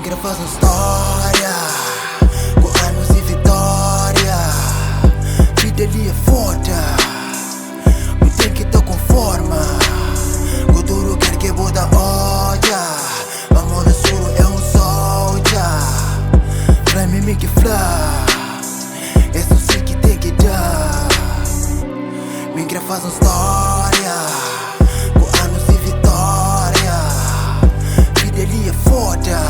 quero fazer uma história com anos e vitória. Vida ali é foda, me tem que tô com forma. O duro quer que vou dar olha. Vamos no suro é um soldier. Pra mim que fly, esse sim que tem que dar. Me quero fazer uma história com anos e vitória. Vida ali é foda,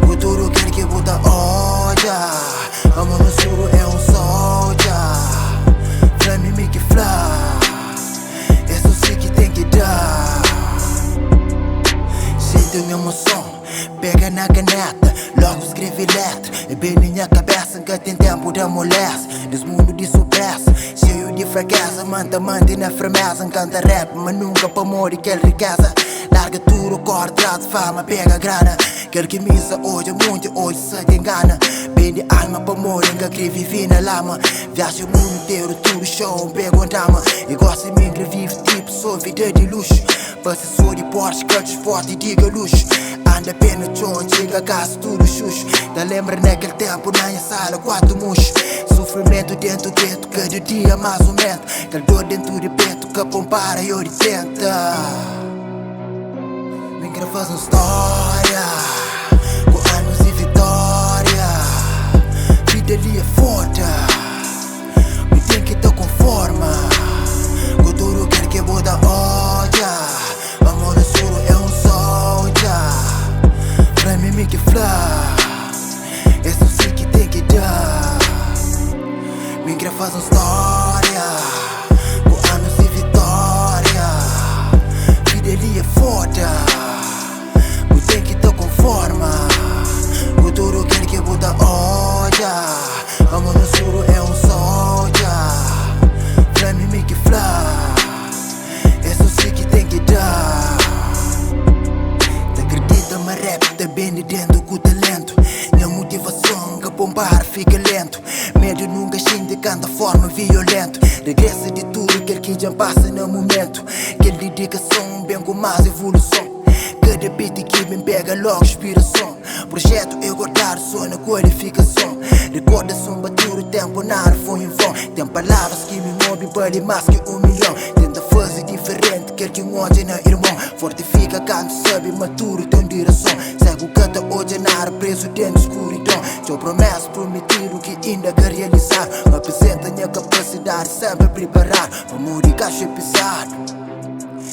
o duro quer que muda olha. Vamos no suro é um soldier. Flame me que fly, isso sim que tem que dar. Sinto minha emoção, pega na caneta, logo escreve letra. É bem minha cabeça que tem tempo de moleste. Desse mundo de supressa, cheio de fraqueza. Manta na firmeza, canta rap, mas nunca pra morrer que ele riqueza. Larga tudo, corre atrás, fama, pega grana. Quer que missa hoje, muito hoje se engana. Vende alma pra morrer, que vive na lama. Viaja o mundo inteiro, tudo show, pega dama. E gosta de mim, que vive tipo, sou vida de luxo. Passa sou de Porsche, cantos forte, diga luxo. Anda pé no chão, chega a casa, tudo xuxo. Tá lembra naquele tempo, na minha sala, quatro murchos. Sofrimento dentro, cada dia mais ou menos. Calor dentro de peito, que para e eu tenta. Me quero fazer uma história com anos e vitória. Vida ali é foda, me tem que tô com forma. O duro quer que vou dar olha. Vamos no suro é um soldier. Pra mim que fly, isso sim que tem que dar. Me quero fazer uma história com anos e vitória. Vida ali é foda, tem que tô com forma. O duro quer que muda olha. Vamos no suro é um soldier. Flame me que fly, isso sim que tem que dar. Te acredita, mas rap tá bem de dentro com talento. Minha motivação que bombar fica lento. Médio nunca xinga, canta forma violento. Regressa de tudo, quer que já passa no momento. Quer dedicação, bem com mais evolução. Cada beat que me pega logo inspiração. Projeto eu guardar só na qualificação. Recordação baturo, tempo nada foi em vão. Tem palavras que me movem para mais que 1 milhão. Tenta fazer diferente, quer que onde na irmão. Fortifica canto, sabe, maturo, tem direção. Segue o canta hoje nada preso dentro da escuridão. Seu promessa prometido que ainda quer realizar. Apresenta minha capacidade, sempre preparar. Para morrer caixa pesado,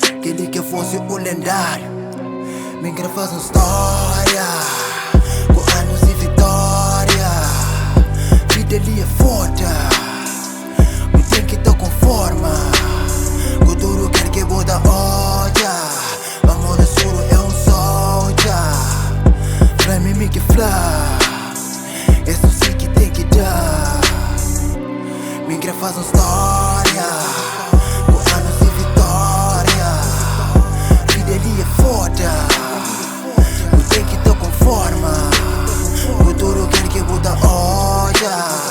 aquele que fosse o lendário. Me quero fazer uma história com anos e vitória. Vida ali é foda, me tem que tô com forma. O duro quer que vou dar olha. Vamos no suro é um soldier. Pra mim que fly, isso sim que tem que dar. Me quero fazer uma história com anos e vitória. Vida ali é foda, tem que tô com forma. O duro quer que muda olha.